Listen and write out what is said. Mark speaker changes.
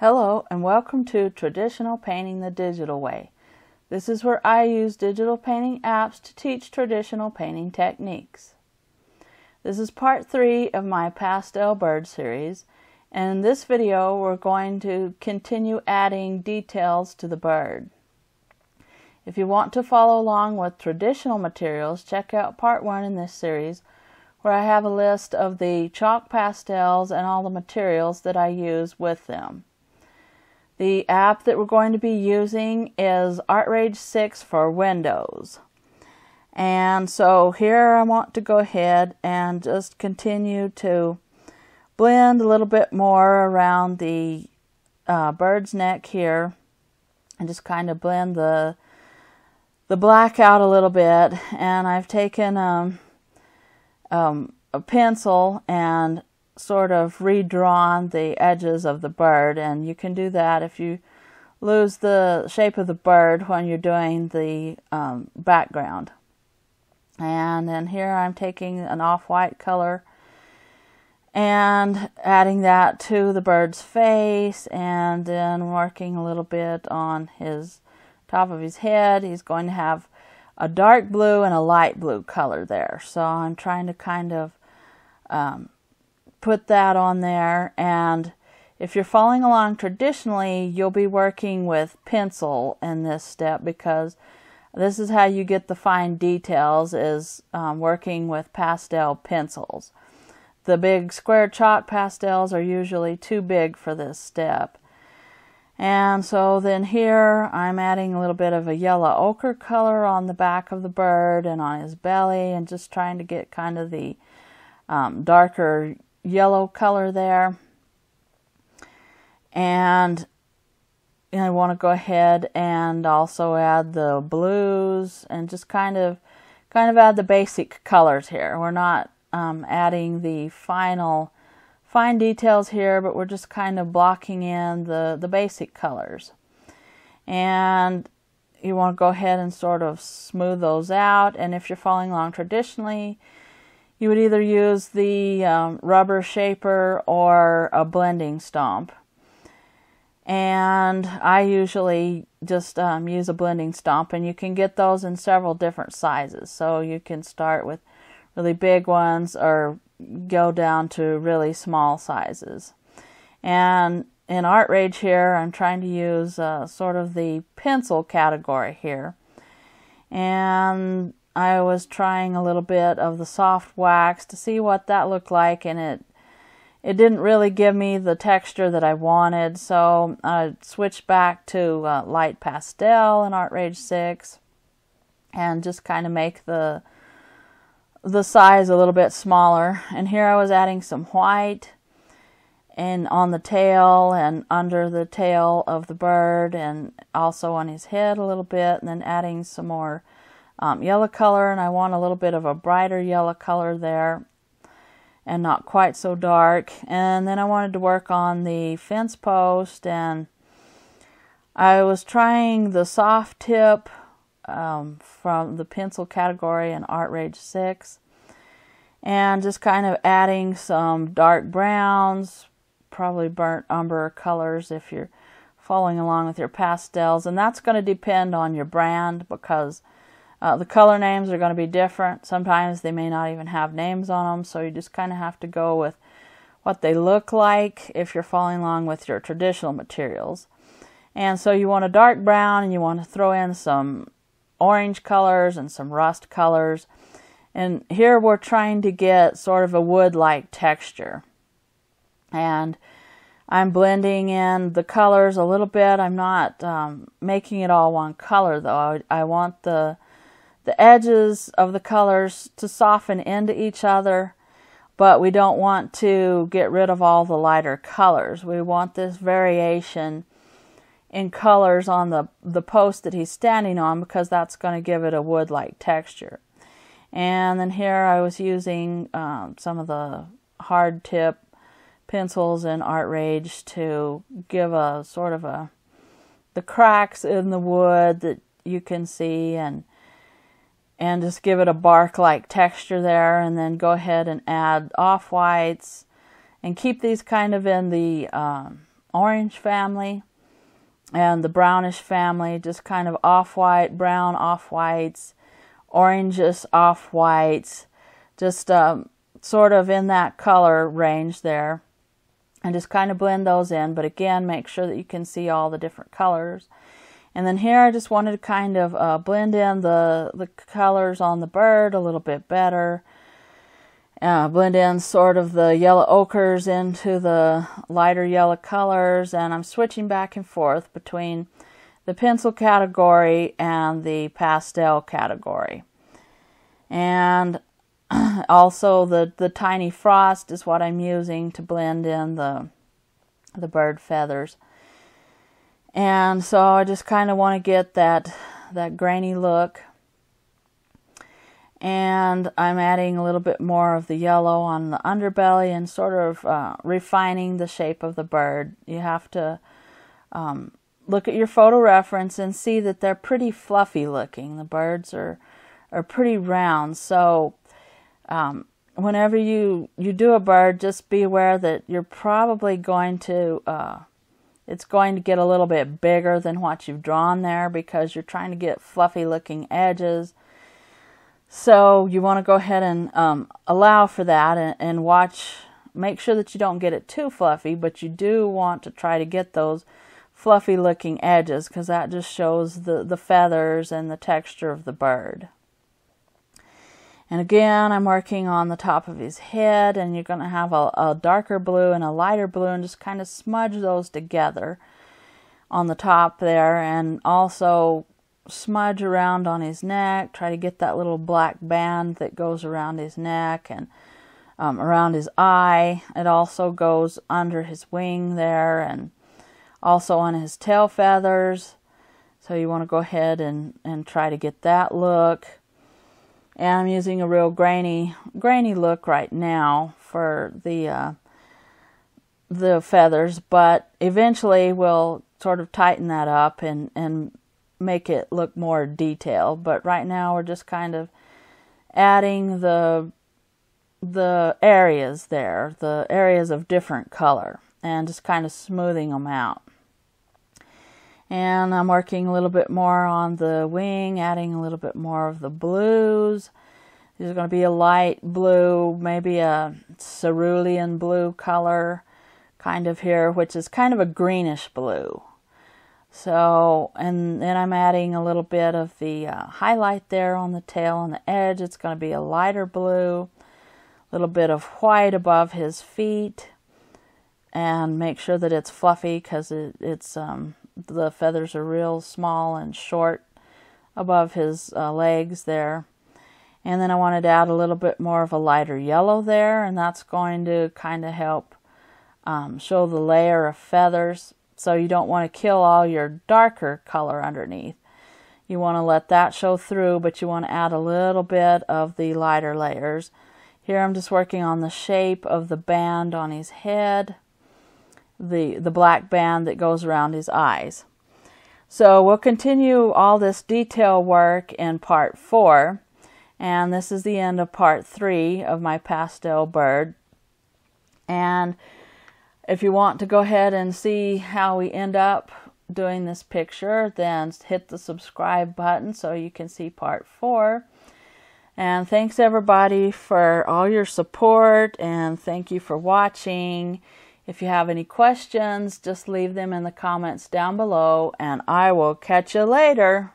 Speaker 1: Hello and welcome to Traditional Painting the Digital Way. This is where I use digital painting apps to teach traditional painting techniques. This is part 3 of my Pastel bird series, and in this video we're going to continue adding details to the bird. If you want to follow along with traditional materials, check out part 1 in this series, where I have a list of the chalk pastels and all the materials that I use with them. The app that we're going to be using is ArtRage 6 for Windows. And so here I want to go ahead and just continue to blend a little bit more around the bird's neck here, and just kind of blend the black out a little bit. And I've taken a pencil and sort of redrawn the edges of the bird, and you can do that if you lose the shape of the bird when you're doing the background. And then here I'm taking an off-white color and adding that to the bird's face, and then working a little bit on his top of his head. He's going to have a dark blue and a light blue color there, so I'm trying to kind of put that on there. And if you're following along traditionally, you'll be working with pencil in this step, because this is how you get the fine details, is working with pastel pencils. The big square chalk pastels are usually too big for this step. And so then here I'm adding a little bit of a yellow ochre color on the back of the bird and on his belly, and just trying to get kind of the darker yellow color there. And I want to go ahead and also add the blues, and just kind of add the basic colors here. We're not adding the fine details here, but we're just kind of blocking in the basic colors. And you want to go ahead and sort of smooth those out. And if you're following along traditionally, you would either use the rubber shaper or a blending stomp. And I usually just use a blending stomp, and you can get those in several different sizes. So you can start with really big ones or go down to really small sizes. And in ArtRage here, I'm trying to use sort of the pencil category here. And I was trying a little bit of the soft wax to see what that looked like, and it didn't really give me the texture that I wanted, so I switched back to light pastel in ArtRage 6 and just kind of make the size a little bit smaller. And here I was adding some white and on the tail and under the tail of the bird, and also on his head a little bit, and then adding some more yellow color, and I want a little bit of a brighter yellow color there and not quite so dark. And then I wanted to work on the fence post, and I was trying the soft tip from the pencil category in ArtRage 6, and just kind of adding some dark browns, probably burnt umber colors if you're following along with your pastels. And that's going to depend on your brand, because the color names are going to be different. Sometimes they may not even have names on them, so you just kind of have to go with what they look like if you're following along with your traditional materials. And so you want a dark brown, and you want to throw in some orange colors and some rust colors. And here we're trying to get sort of a wood-like texture. And I'm blending in the colors a little bit. I'm not making it all one color, though. I want the edges of the colors to soften into each other, but we don't want to get rid of all the lighter colors. We want this variation in colors on the post that he's standing on, because that's going to give it a wood-like texture. And then here I was using some of the hard tip pencils in ArtRage to give a sort of the cracks in the wood that you can see, and just give it a bark-like texture there. And then go ahead and add off-whites and keep these kind of in the orange family and the brownish family, just kind of off-white, brown off-whites, oranges off-whites, just sort of in that color range there. And just kind of blend those in, but again, make sure that you can see all the different colors. And then here I just wanted to kind of blend in the colors on the bird a little bit better. Blend in sort of the yellow ochres into the lighter yellow colors, and I'm switching back and forth between the pencil category and the pastel category. And also the tiny frost is what I'm using to blend in the bird feathers. And so I just kind of want to get that grainy look. And I'm adding a little bit more of the yellow on the underbelly and sort of refining the shape of the bird. You have to look at your photo reference and see that they're pretty fluffy looking. The birds are pretty round. So whenever you do a bird, just be aware that you're probably going to, it's going to get a little bit bigger than what you've drawn there because you're trying to get fluffy looking edges. So you want to go ahead and allow for that and watch, make sure that you don't get it too fluffy, but you do want to try to get those fluffy looking edges because that just shows the feathers and the texture of the bird. And again, I'm working on the top of his head, and you're going to have a darker blue and a lighter blue and just kind of smudge those together on the top there, and also smudge around on his neck. Try to get that little black band that goes around his neck and around his eye. It also goes under his wing there and also on his tail feathers. So you want to go ahead and try to get that look. And I'm using a real grainy look right now for the feathers, but eventually we'll sort of tighten that up and make it look more detailed. But right now we're just kind of adding the areas there, the areas of different color, and just kind of smoothing them out. And I'm working a little bit more on the wing, adding a little bit more of the blues. There's going to be a light blue, maybe a cerulean blue color kind of here, which is kind of a greenish blue. So, and then I'm adding a little bit of the highlight there on the tail and the edge. It's going to be a lighter blue, a little bit of white above his feet, and make sure that it's fluffy because it's the feathers are real small and short above his legs there. And then I wanted to add a little bit more of a lighter yellow there, and that's going to kind of help show the layer of feathers. So you don't want to kill all your darker color underneath. You want to let that show through, but you want to add a little bit of the lighter layers. Here I'm just working on the shape of the band on his head, the black band that goes around his eyes. So we'll continue all this detail work in part 4, and this is the end of part 3 of my pastel bird. And if you want to go ahead and see how we end up doing this picture, then hit the subscribe button so you can see part 4. And thanks everybody for all your support, and thank you for watching. If you have any questions, just leave them in the comments down below, and I will catch you later.